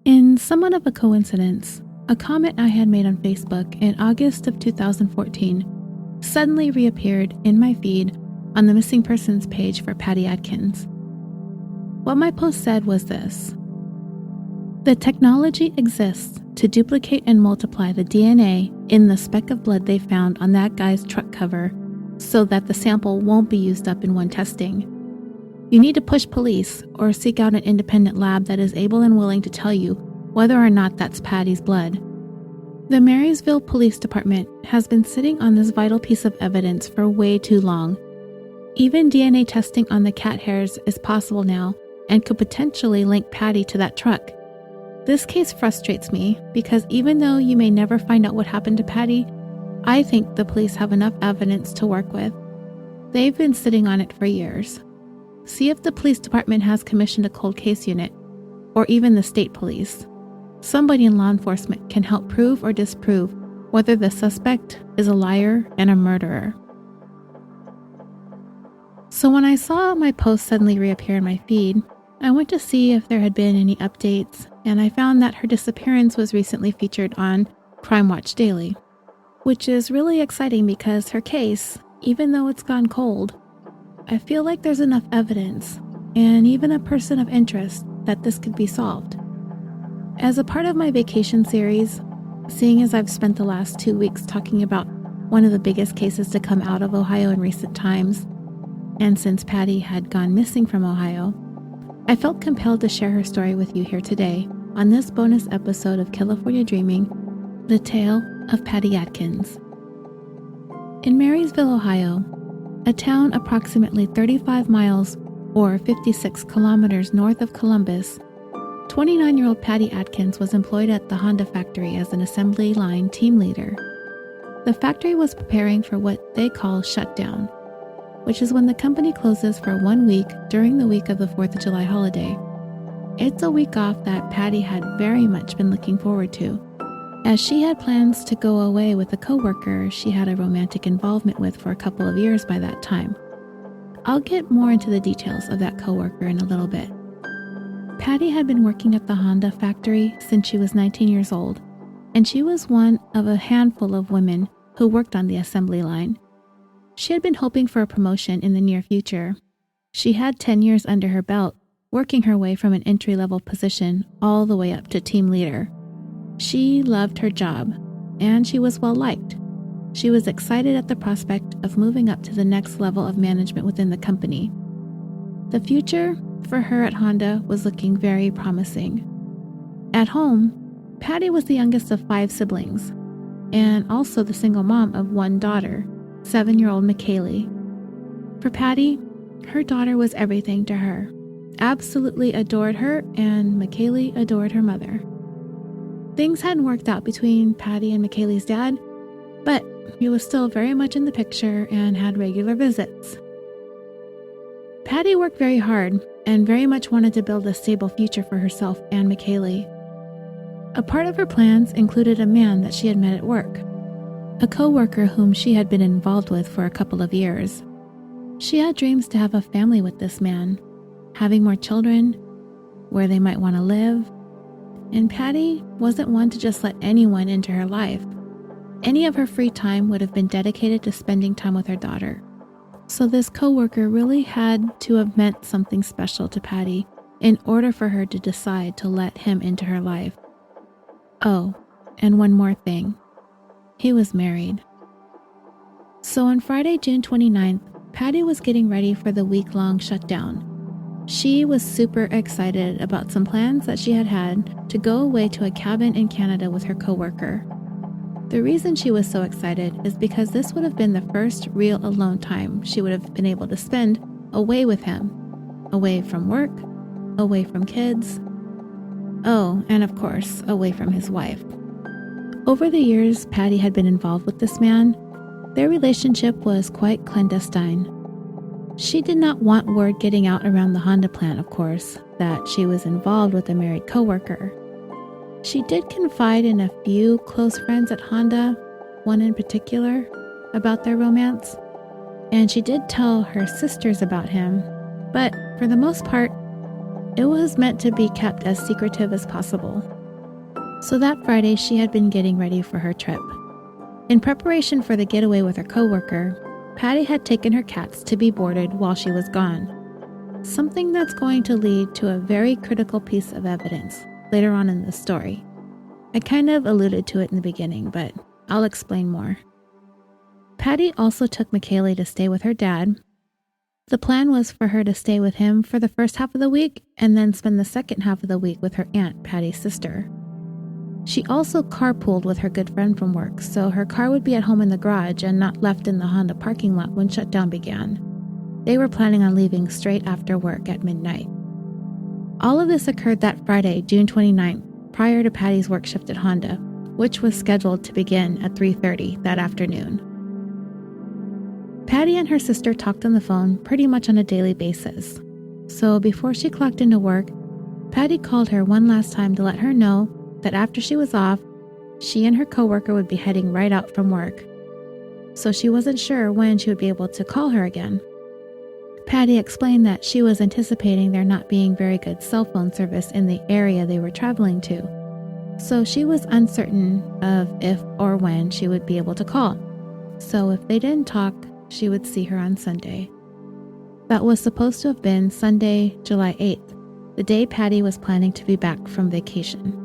In somewhat of a coincidence, a comment I had made on Facebook in August of 2014 suddenly reappeared in my feed on the missing persons page for Patti Adkins. What my post said was this: the technology exists to duplicate and multiply the DNA in the speck of blood they found on that guy's truck cover so that the sample won't be used up in one testing. You need to push police or seek out an independent lab that is able and willing to tell you whether or not that's Patti's blood. The Marysville Police Department has been sitting on this vital piece of evidence for way too long. Even DNA testing on the cat hairs is possible now and could potentially link Patti to that truck. This case frustrates me because even though you may never find out what happened to Patti, I think the police have enough evidence to work with. They've been sitting on it for years. See if the police department has commissioned a cold case unit, or even the state police. Somebody in law enforcement can help prove or disprove whether the suspect is a liar and a murderer. So when I saw my post suddenly reappear in my feed, I went to see if there had been any updates, and I found that her disappearance was recently featured on Crime Watch Daily, which is really exciting because her case, even though it's gone cold, I feel like there's enough evidence, and even a person of interest, that this could be solved. As a part of my vacation series, seeing as I've spent the last 2 weeks talking about one of the biggest cases to come out of Ohio in recent times, and since Patti had gone missing from Ohio, I felt compelled to share her story with you here today on this bonus episode of Killafornia Dreaming, the tale of Patti Adkins. In Marysville, Ohio, a town approximately 35 miles or 56 kilometers north of Columbus, 29-year-old Patti Adkins was employed at the Honda factory as an assembly line team leader. The factory was preparing for what they call shutdown, which is when the company closes for 1 week during the week of the 4th of July holiday. It's a week off that Patti had very much been looking forward to, as she had plans to go away with a coworker she had a romantic involvement with for a couple of years by that time. I'll get more into the details of that coworker in a little bit. Patti had been working at the Honda factory since she was 19 years old, and she was one of a handful of women who worked on the assembly line. She had been hoping for a promotion in the near future. She had 10 years under her belt, working her way from an entry-level position all the way up to team leader. She loved her job, and she was well-liked. She was excited at the prospect of moving up to the next level of management within the company. The future for her at Honda was looking very promising. At home, Patti was the youngest of 5 siblings, and also the single mom of 1 daughter, 7-year-old McKaylee. For Patti, her daughter was everything to her, absolutely adored her, and McKaylee adored her mother. Things hadn't worked out between Patti and McKaylee's dad, but he was still very much in the picture and had regular visits. Patti worked very hard and very much wanted to build a stable future for herself and McKaylee. A part of her plans included a man that she had met at work, a co-worker whom she had been involved with for a couple of years. She had dreams to have a family with this man, having more children, where they might want to live, and Patti wasn't one to just let anyone into her life. Any of her free time would have been dedicated to spending time with her daughter. So this coworker really had to have meant something special to Patti in order for her to decide to let him into her life. Oh, and one more thing. He was married. So on Friday, June 29th, Patti was getting ready for the week-long shutdown. She was super excited about some plans that she had to go away to a cabin in Canada with her coworker. The reason she was so excited is because this would have been the first real alone time she would have been able to spend away with him, away from work, away from kids, oh, and of course, away from his wife. Over the years Patti had been involved with this man, their relationship was quite clandestine. She did not want word getting out around the Honda plant, of course, that she was involved with a married coworker. She did confide in a few close friends at Honda, one in particular, about their romance, and she did tell her sisters about him, but for the most part, it was meant to be kept as secretive as possible. So that Friday, she had been getting ready for her trip. In preparation for the getaway with her coworker, Patti had taken her cats to be boarded while she was gone. Something that's going to lead to a very critical piece of evidence later on in the story. I kind of alluded to it in the beginning, but I'll explain more. Patti also took McKaylee to stay with her dad. The plan was for her to stay with him for the first half of the week and then spend the second half of the week with her aunt, Patti's sister. She also carpooled with her good friend from work, so her car would be at home in the garage and not left in the Honda parking lot when shutdown began. They were planning on leaving straight after work at midnight. All of this occurred that Friday, June 29th, prior to Patti's work shift at Honda, which was scheduled to begin at 3:30 that afternoon. Patti and her sister talked on the phone pretty much on a daily basis. So before she clocked into work, Patti called her one last time to let her know that after she was off, she and her coworker would be heading right out from work. So she wasn't sure when she would be able to call her again. Patti explained that she was anticipating there not being very good cell phone service in the area they were traveling to. So she was uncertain of if or when she would be able to call. So if they didn't talk, she would see her on Sunday. That was supposed to have been Sunday, July 8th, the day Patti was planning to be back from vacation.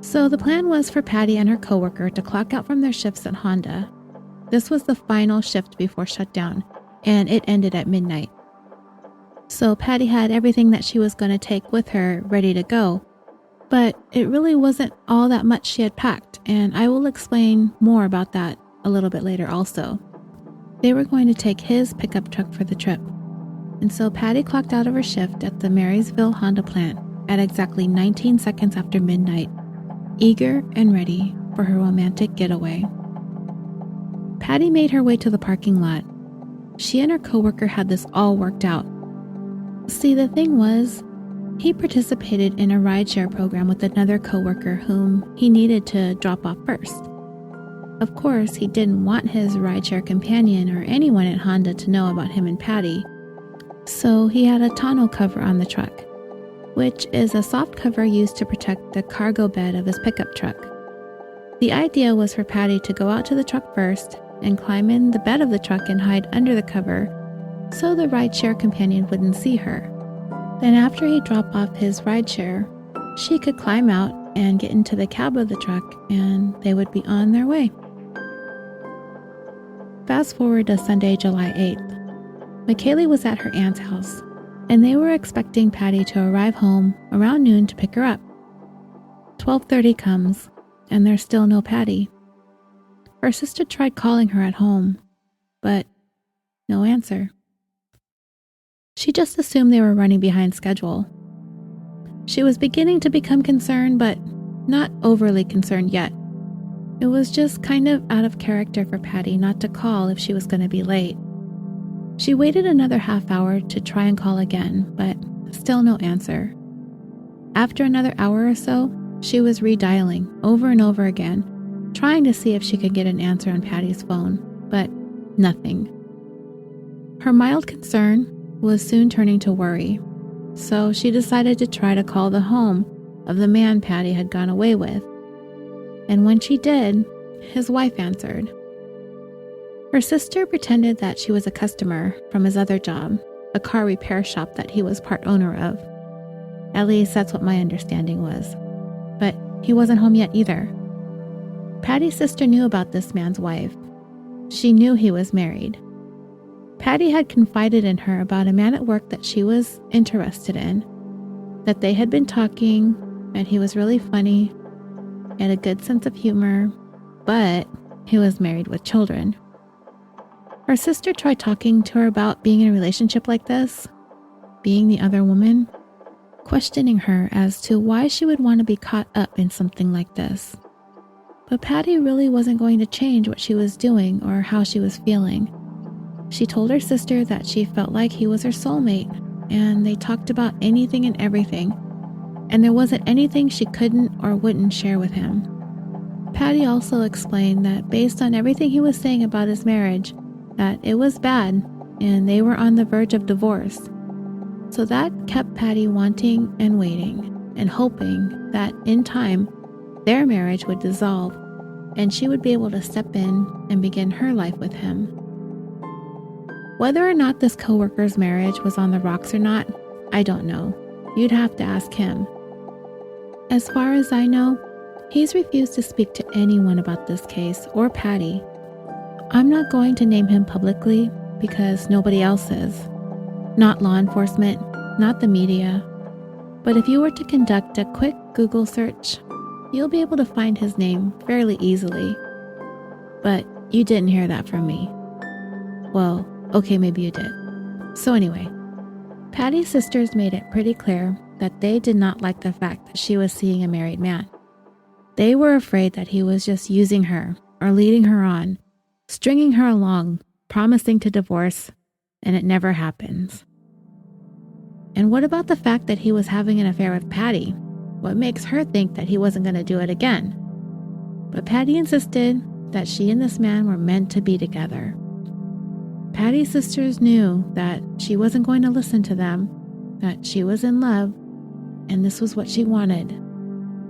So the plan was for Patti and her coworker to clock out from their shifts at Honda. This was the final shift before shutdown, and it ended at midnight. So Patti had everything that she was going to take with her ready to go, but it really wasn't all that much she had packed, and I will explain more about that a little bit later also. They were going to take his pickup truck for the trip, and so Patti clocked out of her shift at the Marysville Honda plant at exactly 19 seconds after midnight, eager and ready for her romantic getaway. Patti made her way to the parking lot. She and her coworker had this all worked out. See, the thing was, he participated in a rideshare program with another coworker whom he needed to drop off first. Of course, he didn't want his rideshare companion or anyone at Honda to know about him and Patti, so he had a tonneau cover on the truck, which is a soft cover used to protect the cargo bed of his pickup truck. The idea was for Patti to go out to the truck first and climb in the bed of the truck and hide under the cover so the rideshare companion wouldn't see her. Then after he dropped off his rideshare, she could climb out and get into the cab of the truck and they would be on their way. Fast forward to Sunday, July 8th. McKaylee was at her aunt's house, and they were expecting Patti to arrive home around noon to pick her up. 12:30 comes, and there's still no Patti. Her sister tried calling her at home, but no answer. She just assumed they were running behind schedule. She was beginning to become concerned, but not overly concerned yet. It was just kind of out of character for Patti not to call if she was going to be late. She waited another half hour to try and call again, but still no answer. After another hour or so, she was redialing over and over again, trying to see if she could get an answer on Patti's phone, but nothing. Her mild concern was soon turning to worry, so she decided to try to call the home of the man Patti had gone away with. And when she did, his wife answered. Her sister pretended that she was a customer from his other job, a car repair shop that he was part owner of. At least that's what my understanding was. But he wasn't home yet either. Patti's sister knew about this man's wife. She knew he was married. Patti had confided in her about a man at work that she was interested in, that they had been talking, and he was really funny, had a good sense of humor, but he was married with children. Her sister tried talking to her about being in a relationship like this, being the other woman, questioning her as to why she would want to be caught up in something like this. But Patti really wasn't going to change what she was doing or how she was feeling. She told her sister that she felt like he was her soulmate, and they talked about anything and everything, and there wasn't anything she couldn't or wouldn't share with him. Patti also explained that based on everything he was saying about his marriage, that it was bad and they were on the verge of divorce. So that kept Patti wanting and waiting. and hoping that in time their marriage would dissolve and she would be able to step in and begin her life with him. Whether or not this coworker's marriage was on the rocks or not, I don't know. You'd have to ask him. As far as I know, he's refused to speak to anyone about this case or Patti. I'm not going to name him publicly because nobody else is. Not law enforcement, not the media. But if you were to conduct a quick Google search, you'll be able to find his name fairly easily. But you didn't hear that from me. Well, okay, maybe you did. So anyway, Patti's sisters made it pretty clear that they did not like the fact that she was seeing a married man. They were afraid that he was just using her or leading her on, stringing her along, promising to divorce, and it never happens. And what about the fact that he was having an affair with Patti? What makes her think that he wasn't going to do it again? But Patti insisted that she and this man were meant to be together. Patti's sisters knew that she wasn't going to listen to them, that she was in love, and this was what she wanted.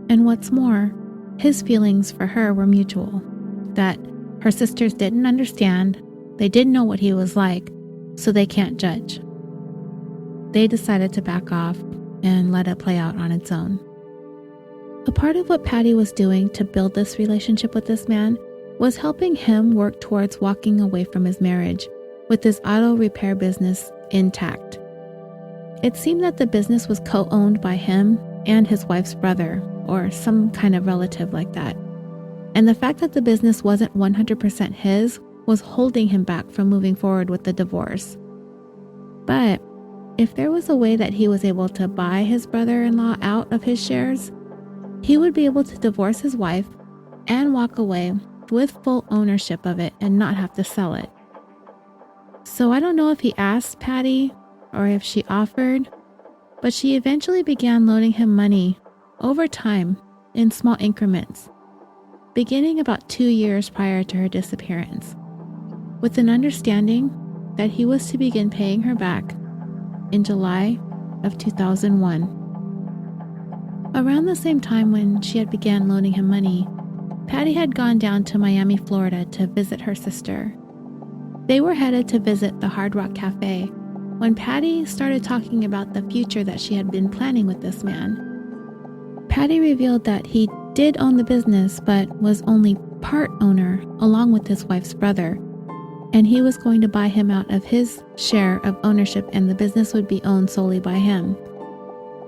And what's more, his feelings for her were mutual, that her sisters didn't understand, they didn't know what he was like, so they can't judge. They decided to back off and let it play out on its own. A part of what Patti was doing to build this relationship with this man was helping him work towards walking away from his marriage with his auto repair business intact. It seemed that the business was co-owned by him and his wife's brother, or some kind of relative like that. And the fact that the business wasn't 100% his was holding him back from moving forward with the divorce. But if there was a way that he was able to buy his brother-in-law out of his shares, he would be able to divorce his wife and walk away with full ownership of it and not have to sell it. So I don't know if he asked Patti or if she offered, but she eventually began loaning him money over time in small increments, beginning about 2 years prior to her disappearance, with an understanding that he was to begin paying her back in July of 2001. Around the same time when she had began loaning him money, Patti had gone down to Miami, Florida to visit her sister. They were headed to visit the Hard Rock Cafe when Patti started talking about the future that she had been planning with this man. Patti revealed that he did own the business but was only part owner along with his wife's brother, and he was going to buy him out of his share of ownership and the business would be owned solely by him.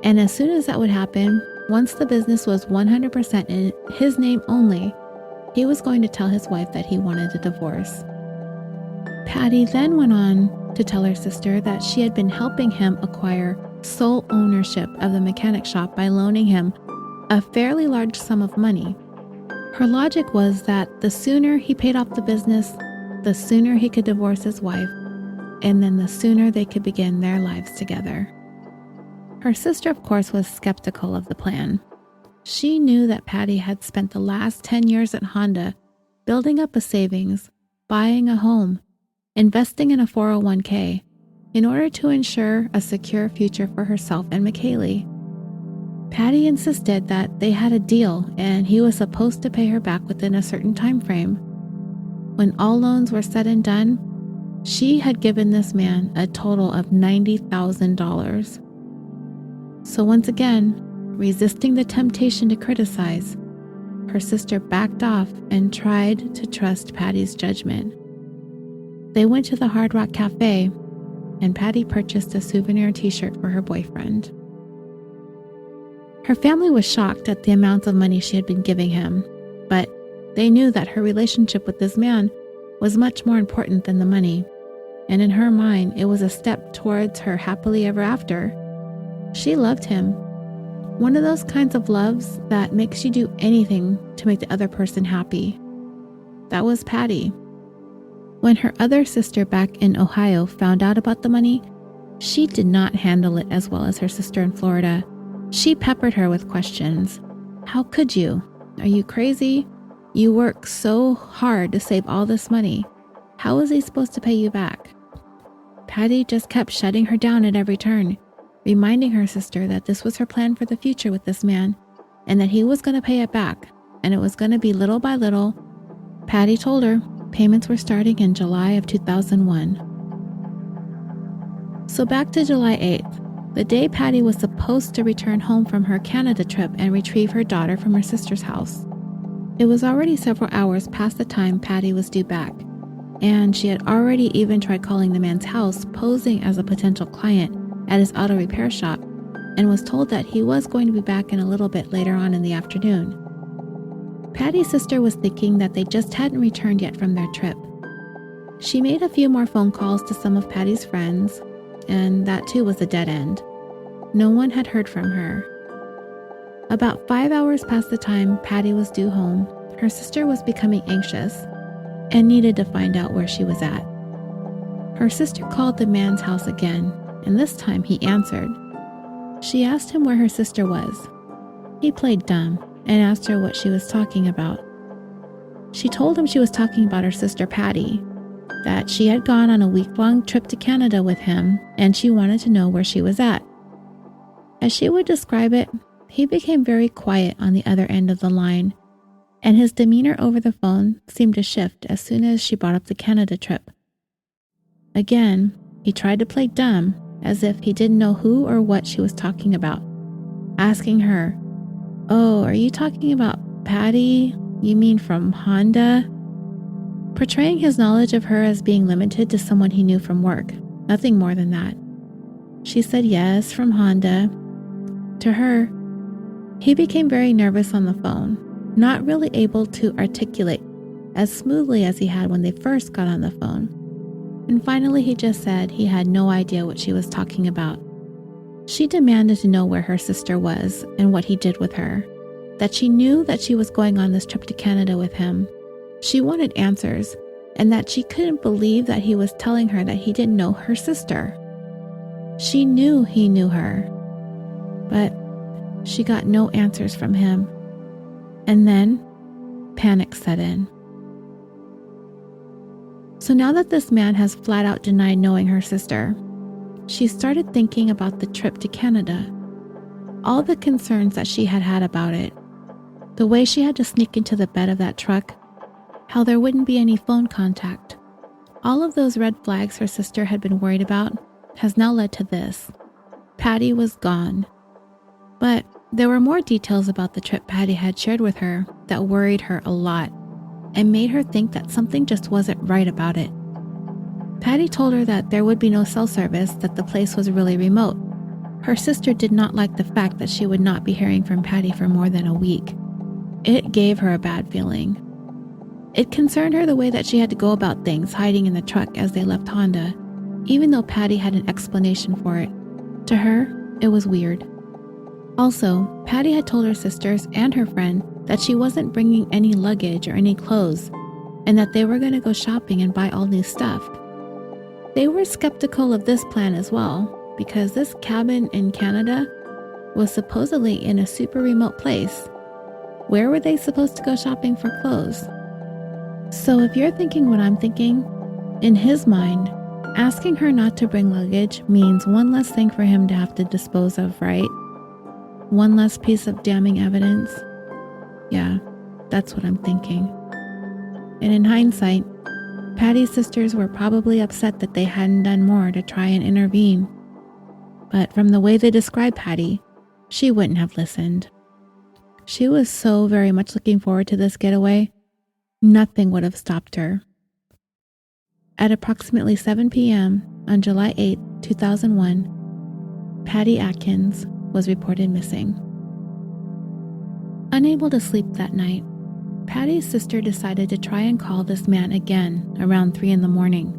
And as soon as that would happen, once the business was 100% in his name only, he was going to tell his wife that he wanted a divorce. Patti then went on to tell her sister that she had been helping him acquire sole ownership of the mechanic shop by loaning him a fairly large sum of money. Her logic was that the sooner he paid off the business, the sooner he could divorce his wife, and then the sooner they could begin their lives together. Her sister, of course, was skeptical of the plan. She knew that Patti had spent the last 10 years at Honda building up a savings, buying a home, investing in a 401k in order to ensure a secure future for herself and McKaylee. Patti insisted that they had a deal and he was supposed to pay her back within a certain time frame. When all loans were said and done, she had given this man a total of $90,000. So once again, resisting the temptation to criticize, her sister backed off and tried to trust Patti's judgment. They went to the Hard Rock Cafe, and Patti purchased a souvenir t-shirt for her boyfriend. Her family was shocked at the amounts of money she had been giving him, but they knew that her relationship with this man was much more important than the money, and in her mind, it was a step towards her happily ever after. She loved him. One of those kinds of loves that makes you do anything to make the other person happy. That was Patti. When her other sister back in Ohio found out about the money, she did not handle it as well as her sister in Florida. She peppered her with questions. How could you? Are you crazy? You work so hard to save all this money. How is he supposed to pay you back? Patti just kept shutting her down at every turn. reminding her sister that this was her plan for the future with this man and that he was going to pay it back, and it was going to be little by little. Patti told her payments were starting in July of 2001. So back to July 8th, the day Patti was supposed to return home from her Canada trip and retrieve her daughter from her sister's house. It was already several hours past the time Patti was due back, and she had already even tried calling the man's house posing as a potential client at his auto repair shop and was told that he was going to be back in a little bit later on in the afternoon. Patti's sister was thinking that they just hadn't returned yet from their trip. She made a few more phone calls to some of Patti's friends, and that too was a dead end. No one had heard from her. About 5 hours past the time Patti was due home, her sister was becoming anxious and needed to find out where she was at. Her sister called the man's house again, and this time he answered. She asked him where her sister was. He played dumb and asked her what she was talking about. She told him she was talking about her sister Patti, that she had gone on a week-long trip to Canada with him and she wanted to know where she was at. As she would describe it, he became very quiet on the other end of the line, and his demeanor over the phone seemed to shift as soon as she brought up the Canada trip. Again, he tried to play dumb, as if he didn't know who or what she was talking about, asking her, "Oh, are you talking about Patti? You mean from Honda?" Portraying his knowledge of her as being limited to someone he knew from work, nothing more than that. She said yes, from Honda. To her, he became very nervous on the phone, not really able to articulate as smoothly as he had when they first got on the phone. And finally he just said he had no idea what she was talking about. She demanded to know where her sister was and what he did with her, that she knew that she was going on this trip to Canada with him. She wanted answers, and that she couldn't believe that he was telling her that he didn't know her sister. She knew he knew her, but she got no answers from him. And then panic set in. So now that this man has flat out denied knowing her sister, she started thinking about the trip to Canada, all the concerns that she had had about it, the way she had to sneak into the bed of that truck, how there wouldn't be any phone contact. All of those red flags her sister had been worried about has now led to this. Patti was gone. But there were more details about the trip Patti had shared with her that worried her a lot and made her think that something just wasn't right about it. Patti told her that there would be no cell service, that the place was really remote. Her sister did not like the fact that she would not be hearing from Patti for more than a week. It gave her a bad feeling. It concerned her the way that she had to go about things hiding in the truck as they left Honda, even though Patti had an explanation for it. To her, it was weird. Also, Patti had told her sisters and her friend that she wasn't bringing any luggage or any clothes, and that they were going to go shopping and buy all new stuff. They were skeptical of this plan as well, because this cabin in Canada was supposedly in a super remote place. Where were they supposed to go shopping for clothes? So if you're thinking what I'm thinking, in his mind, asking her not to bring luggage means one less thing for him to have to dispose of, right? One less piece of damning evidence. Yeah, that's what I'm thinking. And in hindsight, Patti's sisters were probably upset that they hadn't done more to try and intervene. But from the way they described Patti, she wouldn't have listened. She was so very much looking forward to this getaway, nothing would have stopped her. At approximately 7 p.m. on July 8, 2001, Patti Adkins was reported missing. Unable to sleep that night, Patti's sister decided to try and call this man again around 3 in the morning.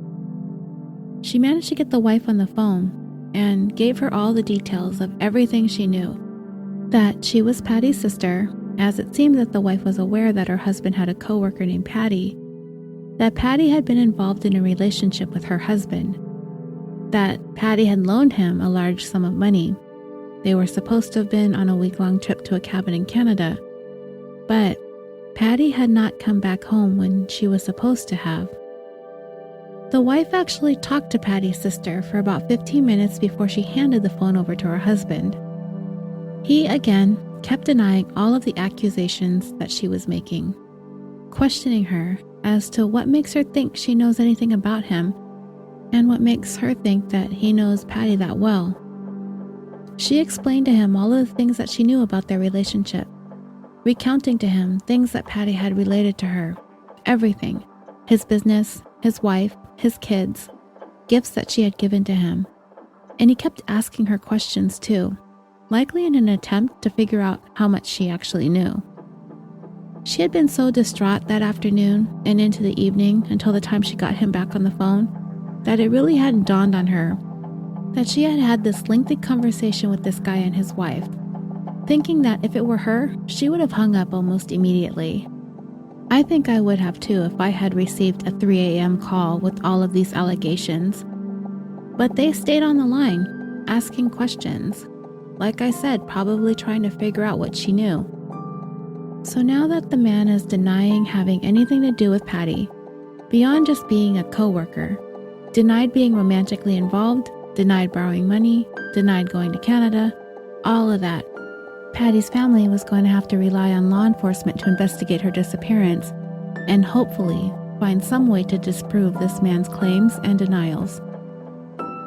She managed to get the wife on the phone and gave her all the details of everything she knew. That she was Patti's sister, as it seemed that the wife was aware that her husband had a coworker named Patti, that Patti had been involved in a relationship with her husband, that Patti had loaned him a large sum of money. They were supposed to have been on a week-long trip to a cabin in Canada, but Patti had not come back home when she was supposed to have. The wife actually talked to Patti's sister for about 15 minutes before she handed the phone over to her husband. He, again, kept denying all of the accusations that she was making, questioning her as to what makes her think she knows anything about him and what makes her think that he knows Patti that well. She explained to him all of the things that she knew about their relationship, recounting to him things that Patti had related to her, everything, his business, his wife, his kids, gifts that she had given to him. And he kept asking her questions too, likely in an attempt to figure out how much she actually knew. She had been so distraught that afternoon and into the evening until the time she got him back on the phone that it really hadn't dawned on her that she had had this lengthy conversation with this guy and his wife, thinking that if it were her, she would have hung up almost immediately. I think I would have too if I had received a 3 a.m. call with all of these allegations. But they stayed on the line, asking questions. Like I said, probably trying to figure out what she knew. So now that the man is denying having anything to do with Patti, beyond just being a co-worker, denied being romantically involved, denied borrowing money, denied going to Canada, all of that, Patti's family was going to have to rely on law enforcement to investigate her disappearance and hopefully find some way to disprove this man's claims and denials.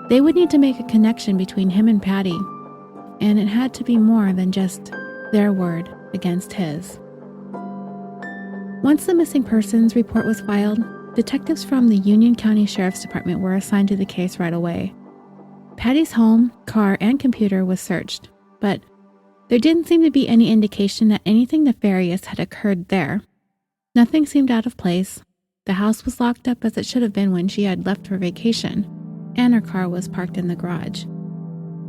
They would need to make a connection between him and Patti, and it had to be more than just their word against his. Once the missing persons report was filed, detectives from the Union County Sheriff's Department were assigned to the case right away. Patti's home, car, and computer was searched, but there didn't seem to be any indication that anything nefarious had occurred there. Nothing seemed out of place. The house was locked up as it should have been when she had left for vacation, and her car was parked in the garage.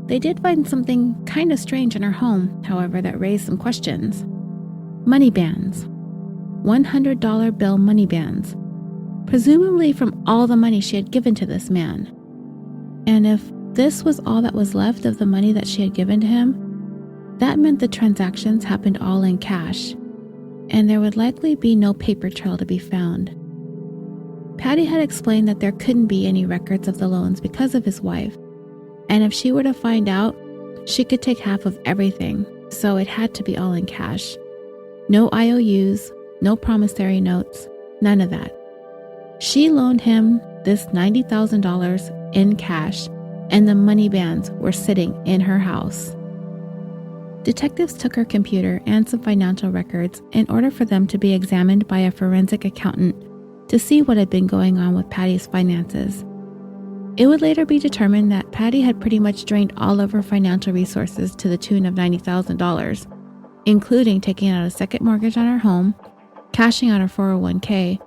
They did find something kind of strange in her home, however, that raised some questions. Money bands. $100 bill money bands, presumably from all the money she had given to this man. And if this was all that was left of the money that she had given to him, that meant the transactions happened all in cash, and there would likely be no paper trail to be found. Patti had explained that there couldn't be any records of the loans because of his wife, and if she were to find out, she could take half of everything, so it had to be all in cash. No IOUs, no promissory notes, none of that. She loaned him this $90,000 in cash, and the money bands were sitting in her house. Detectives took her computer and some financial records in order for them to be examined by a forensic accountant to see what had been going on with Patti's finances. It would later be determined that Patti had pretty much drained all of her financial resources to the tune of $90,000, including taking out a second mortgage on her home, cashing out her 401k,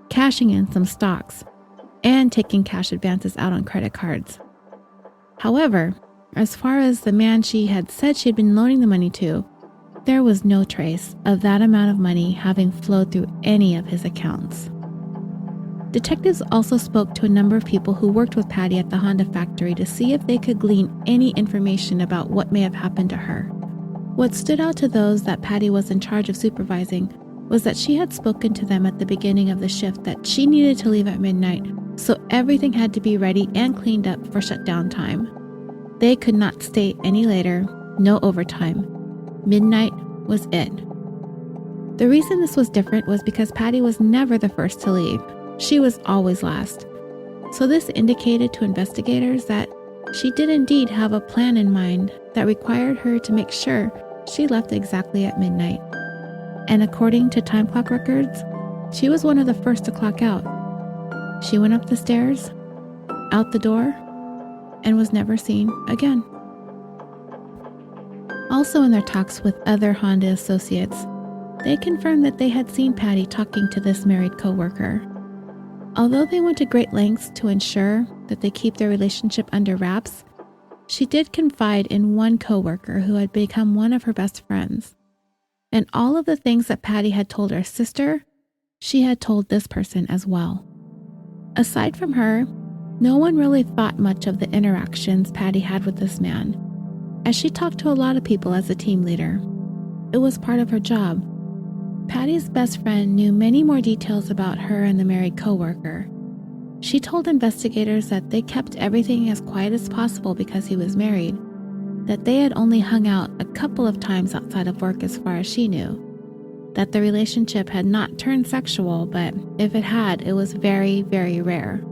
cashing in some stocks, and taking cash advances out on credit cards. However, as far as the man she had said she had been loaning the money to, there was no trace of that amount of money having flowed through any of his accounts. Detectives also spoke to a number of people who worked with Patti at the Honda factory to see if they could glean any information about what may have happened to her. What stood out to those that Patti was in charge of supervising was that she had spoken to them at the beginning of the shift that she needed to leave at midnight, so everything had to be ready and cleaned up for shutdown time. They could not stay any later, no overtime. Midnight was it. The reason this was different was because Patti was never the first to leave. She was always last. So this indicated to investigators that she did indeed have a plan in mind that required her to make sure she left exactly at midnight. And according to time clock records, she was one of the first to clock out. She went up the stairs, out the door, and was never seen again. Also in their talks with other Honda associates, they confirmed that they had seen Patti talking to this married co-worker. Although they went to great lengths to ensure that they keep their relationship under wraps, she did confide in one co-worker who had become one of her best friends. And all of the things that Patti had told her sister, she had told this person as well. Aside from her, no one really thought much of the interactions Patti had with this man, as she talked to a lot of people as a team leader. It was part of her job. Patti's best friend knew many more details about her and the married co-worker. She told investigators that they kept everything as quiet as possible because he was married, that they had only hung out a couple of times outside of work as far as she knew, that the relationship had not turned sexual, but if it had, it was very, very rare.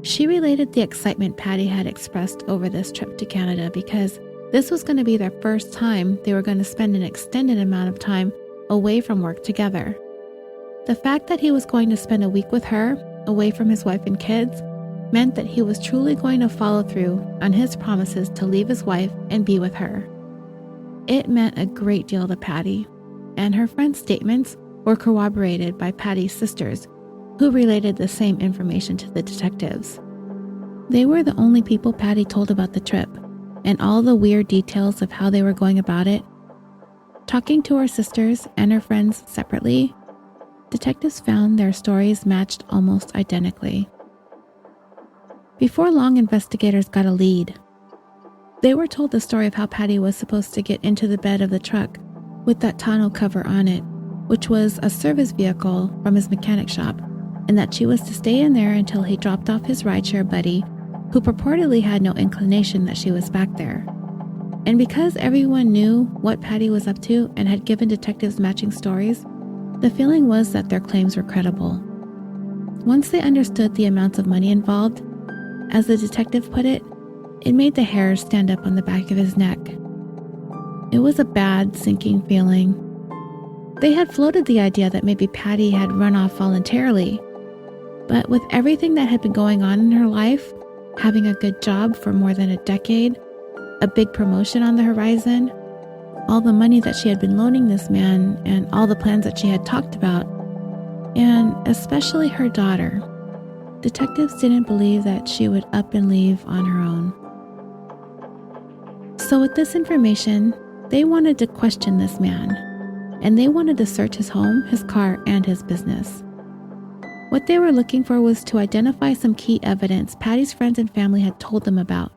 She related the excitement Patti had expressed over this trip to Canada because this was going to be their first time they were going to spend an extended amount of time away from work together. The fact that he was going to spend a week with her, away from his wife and kids, meant that he was truly going to follow through on his promises to leave his wife and be with her. It meant a great deal to Patti, and her friend's statements were corroborated by Patti's sisters, who related the same information to the detectives. They were the only people Patti told about the trip, and all the weird details of how they were going about it. Talking to her sisters and her friends separately, detectives found their stories matched almost identically. Before long, investigators got a lead. They were told the story of how Patti was supposed to get into the bed of the truck with that tonneau cover on it, which was a service vehicle from his mechanic shop, and that she was to stay in there until he dropped off his rideshare buddy, who purportedly had no inclination that she was back there. And because everyone knew what Patti was up to and had given detectives matching stories, the feeling was that their claims were credible. Once they understood the amounts of money involved, as the detective put it, it made the hairs stand up on the back of his neck. It was a bad, sinking feeling. They had floated the idea that maybe Patti had run off voluntarily, but with everything that had been going on in her life, having a good job for more than a decade, a big promotion on the horizon, all the money that she had been loaning this man, and all the plans that she had talked about, and especially her daughter, detectives didn't believe that she would up and leave on her own. So with this information, they wanted to question this man, and they wanted to search his home, his car, and his business. What they were looking for was to identify some key evidence Patti's friends and family had told them about,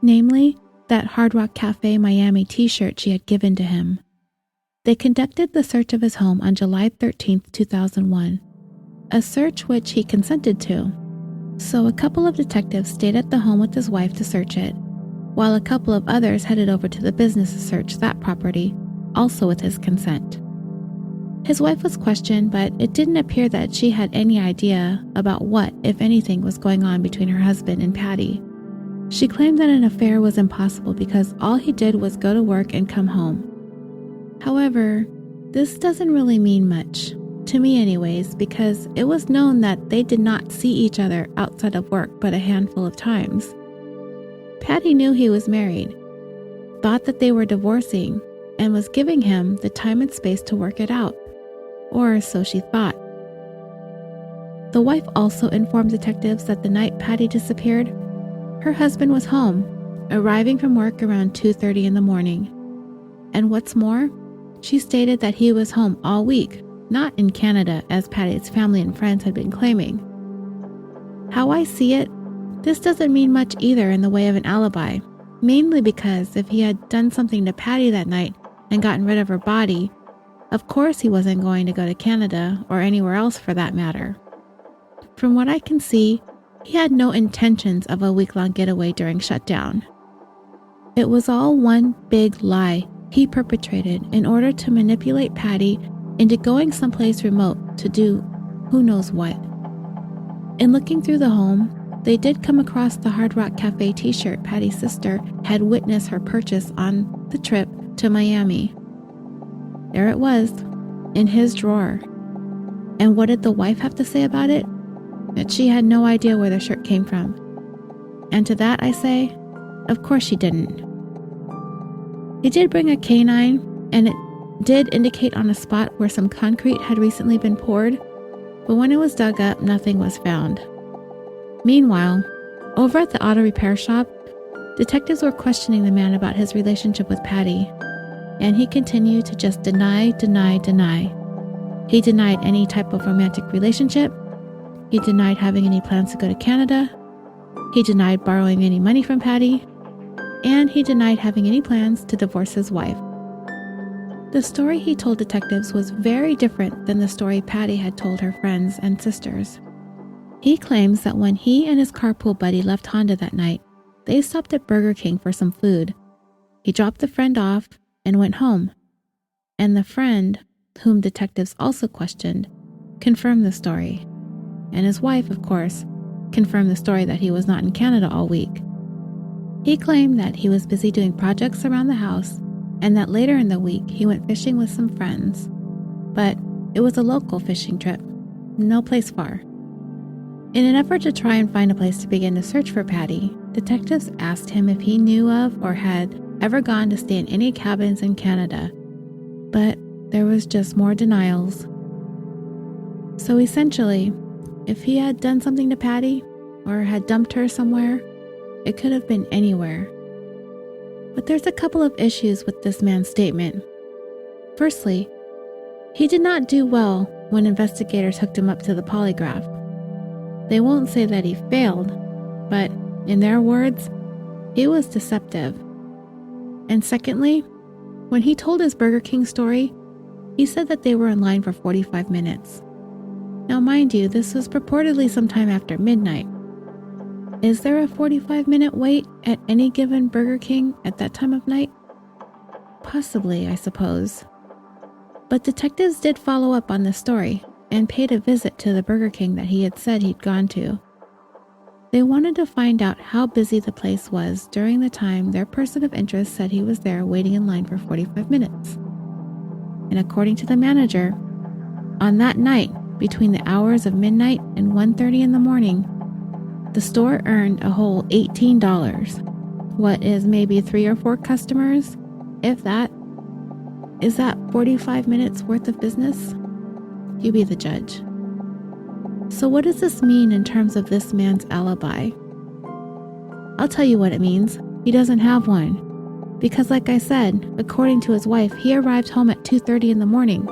namely, that Hard Rock Cafe Miami t-shirt she had given to him. They conducted the search of his home on July 13, 2001, a search which he consented to. So a couple of detectives stayed at the home with his wife to search it, while a couple of others headed over to the business to search that property, also with his consent. His wife was questioned, but it didn't appear that she had any idea about what, if anything, was going on between her husband and Patti. She claimed that an affair was impossible because all he did was go to work and come home. However, this doesn't really mean much, to me anyways, because it was known that they did not see each other outside of work but a handful of times. Patti knew he was married, thought that they were divorcing, and was giving him the time and space to work it out, or so she thought. The wife also informed detectives that the night Patti disappeared, her husband was home, arriving from work around 2:30 in the morning. And what's more, she stated that he was home all week, not in Canada as Patti's family and friends had been claiming. How I see it, this doesn't mean much either in the way of an alibi, mainly because if he had done something to Patti that night and gotten rid of her body, of course he wasn't going to go to Canada or anywhere else for that matter. From what I can see, he had no intentions of a week-long getaway during shutdown. It was all one big lie he perpetrated in order to manipulate Patti into going someplace remote to do who knows what. In looking through the home, they did come across the Hard Rock Cafe t-shirt Patti's sister had witnessed her purchase on the trip to Miami. There it was, in his drawer. And what did the wife have to say about it? That she had no idea where the shirt came from. And to that I say, of course she didn't. He did bring a canine, and it did indicate on a spot where some concrete had recently been poured, but when it was dug up, nothing was found. Meanwhile, over at the auto repair shop, detectives were questioning the man about his relationship with Patti, and he continued to just deny. He denied any type of romantic relationship. He denied having any plans to go to Canada. He denied borrowing any money from Patti. And he denied having any plans to divorce his wife. The story he told detectives was very different than the story Patti had told her friends and sisters. He claims that when he and his carpool buddy left Honda that night, they stopped at Burger King for some food. He dropped the friend off and went home. And the friend, whom detectives also questioned, confirmed the story. And his wife, of course, confirmed the story that he was not in Canada all week. He claimed that he was busy doing projects around the house and that later in the week he went fishing with some friends. But it was a local fishing trip, no place far. In an effort to try and find a place to begin to search for Patti, detectives asked him if he knew of or had ever gone to stay in any cabins in Canada. But there was just more denials. So essentially, if he had done something to Patti or had dumped her somewhere, it could have been anywhere. But there's a couple of issues with this man's statement. Firstly, he did not do well when investigators hooked him up to the polygraph. They won't say that he failed, but in their words, he was deceptive. And secondly, when he told his Burger King story, he said that they were in line for 45 minutes. Now mind you, this was purportedly sometime after midnight. Is there a 45-minute wait at any given Burger King at that time of night? Possibly, I suppose. But detectives did follow up on the story and paid a visit to the Burger King that he had said he'd gone to. They wanted to find out how busy the place was during the time their person of interest said he was there waiting in line for 45 minutes. And according to the manager, on that night, between the hours of midnight and 1:30 in the morning, the store earned a whole $18. What is maybe 3 or 4 customers, if that? Is that 45 minutes worth of business? You be the judge. So what does this mean in terms of this man's alibi? I'll tell you what it means. He doesn't have one. Because like I said, according to his wife, he arrived home at 2:30 in the morning.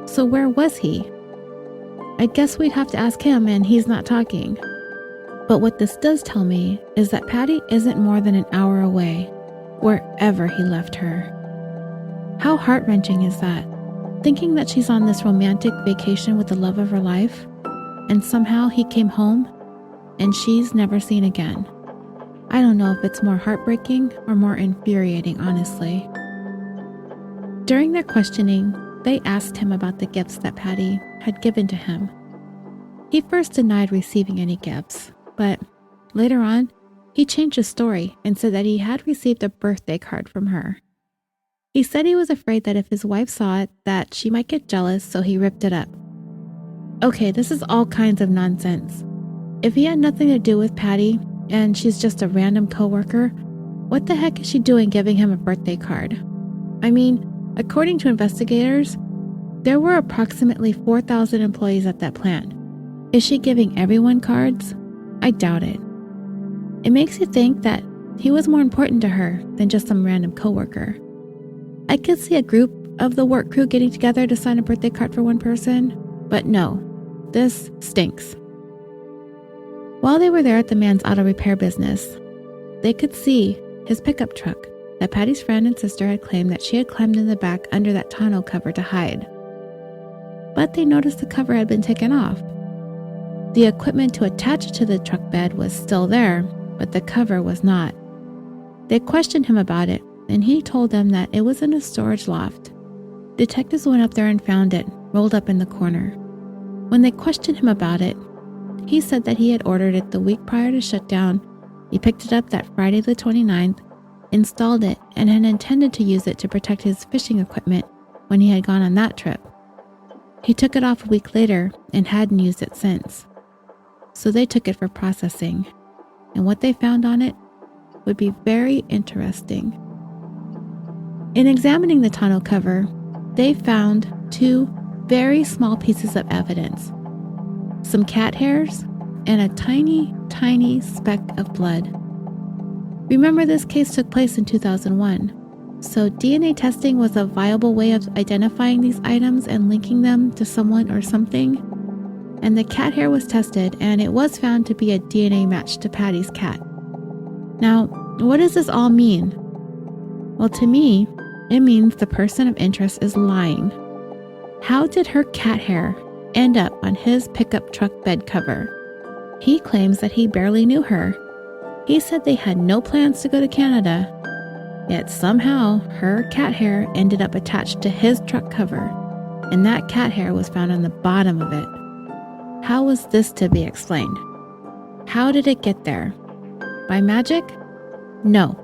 So where was he? I guess we'd have to ask him, and he's not talking. But what this does tell me is that Patti isn't more than an hour away, wherever he left her. How heart-wrenching is that? Thinking that she's on this romantic vacation with the love of her life, and somehow he came home, and she's never seen again. I don't know if it's more heartbreaking or more infuriating, honestly. During their questioning, they asked him about the gifts that Patti had given to him. He first denied receiving any gifts, but later on, he changed his story and said that he had received a birthday card from her. He said he was afraid that if his wife saw it, that she might get jealous, so he ripped it up. Okay, this is all kinds of nonsense. If he had nothing to do with Patti, and she's just a random coworker, what the heck is she doing giving him a birthday card? I mean, according to investigators, there were approximately 4,000 employees at that plant. Is she giving everyone cards? I doubt it. It makes you think that he was more important to her than just some random coworker. I could see a group of the work crew getting together to sign a birthday card for one person, but no, this stinks. While they were there at the man's auto repair business, they could see his pickup truck that Patti's friend and sister had claimed that she had climbed in the back under that tonneau cover to hide. But they noticed the cover had been taken off. The equipment to attach it to the truck bed was still there, but the cover was not. They questioned him about it, and he told them that it was in a storage loft. Detectives went up there and found it, rolled up in the corner. When they questioned him about it, he said that he had ordered it the week prior to shutdown. He picked it up that Friday the 29th, installed it, and had intended to use it to protect his fishing equipment when he had gone on that trip. He took it off a week later and hadn't used it since. So they took it for processing, and what they found on it would be very interesting. In examining the tonneau cover, they found 2 very small pieces of evidence. Some cat hairs and a tiny, tiny speck of blood. Remember, this case took place in 2001, so DNA testing was a viable way of identifying these items and linking them to someone or something. And the cat hair was tested, and it was found to be a DNA match to Patti's cat. Now, what does this all mean? Well, to me, it means the person of interest is lying. How did her cat hair end up on his pickup truck bed cover? He claims that he barely knew her. He said they had no plans to go to Canada, yet somehow her cat hair ended up attached to his truck cover, and that cat hair was found on the bottom of it. How was this to be explained? How did it get there? By magic? No.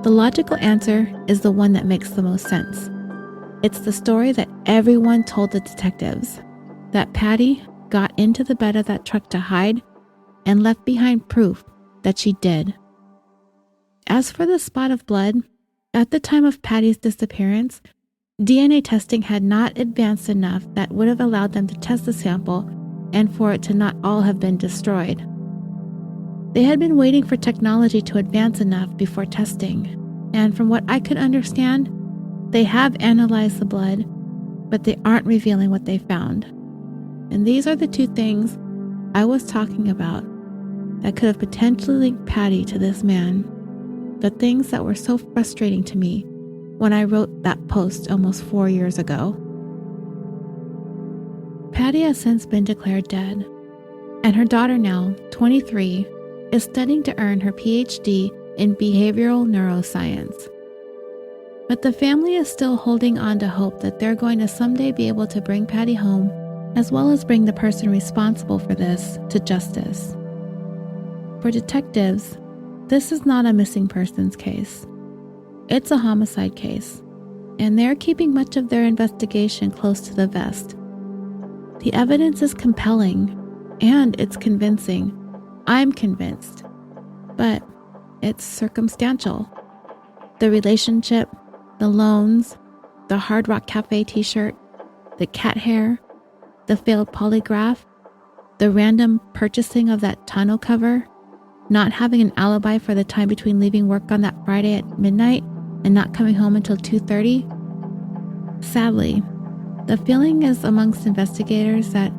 The logical answer is the one that makes the most sense. It's the story that everyone told the detectives, that Patti got into the bed of that truck to hide and left behind proof that she did. As for the spot of blood, at the time of Patti's disappearance, DNA testing had not advanced enough that would have allowed them to test the sample and for it to not all have been destroyed. They had been waiting for technology to advance enough before testing, and from what I could understand, they have analyzed the blood, but they aren't revealing what they found. And these are the two things I was talking about that could have potentially linked Patti to this man. The things that were so frustrating to me when I wrote that post almost 4 years ago. Patti has since been declared dead, and her daughter now, 23, is studying to earn her PhD in behavioral neuroscience. But the family is still holding on to hope that they're going to someday be able to bring Patti home, as well as bring the person responsible for this to justice. For detectives, this is not a missing persons case. It's a homicide case, and they're keeping much of their investigation close to the vest. The evidence is compelling, and it's convincing. I'm convinced, but it's circumstantial. The relationship, the loans, the Hard Rock Cafe t-shirt, the cat hair, the failed polygraph, the random purchasing of that tonneau cover, not having an alibi for the time between leaving work on that Friday at midnight and not coming home until 2:30. Sadly, the feeling is amongst investigators that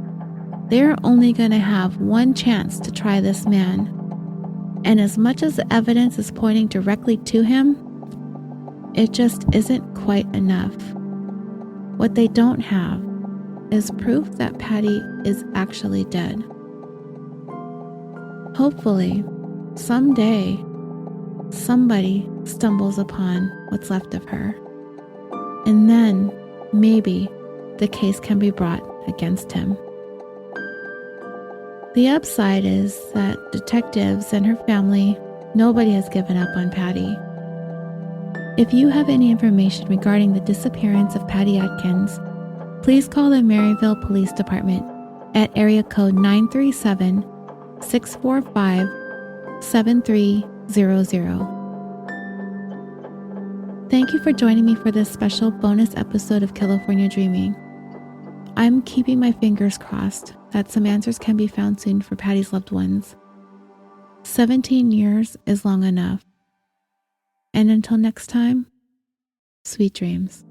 they're only going to have one chance to try this man. And as much as the evidence is pointing directly to him, it just isn't quite enough. What they don't have is proof that Patti is actually dead. Hopefully, someday, somebody stumbles upon what's left of her. And then, maybe, the case can be brought against him. The upside is that detectives and her family, nobody has given up on Patti. If you have any information regarding the disappearance of Patti Adkins, please call the Marysville Police Department at area code 937-645-7300. Thank you for joining me for this special bonus episode of Killafornia Dreaming. I'm keeping my fingers crossed that some answers can be found soon for Patti's loved ones. 17 years is long enough. And until next time, sweet dreams.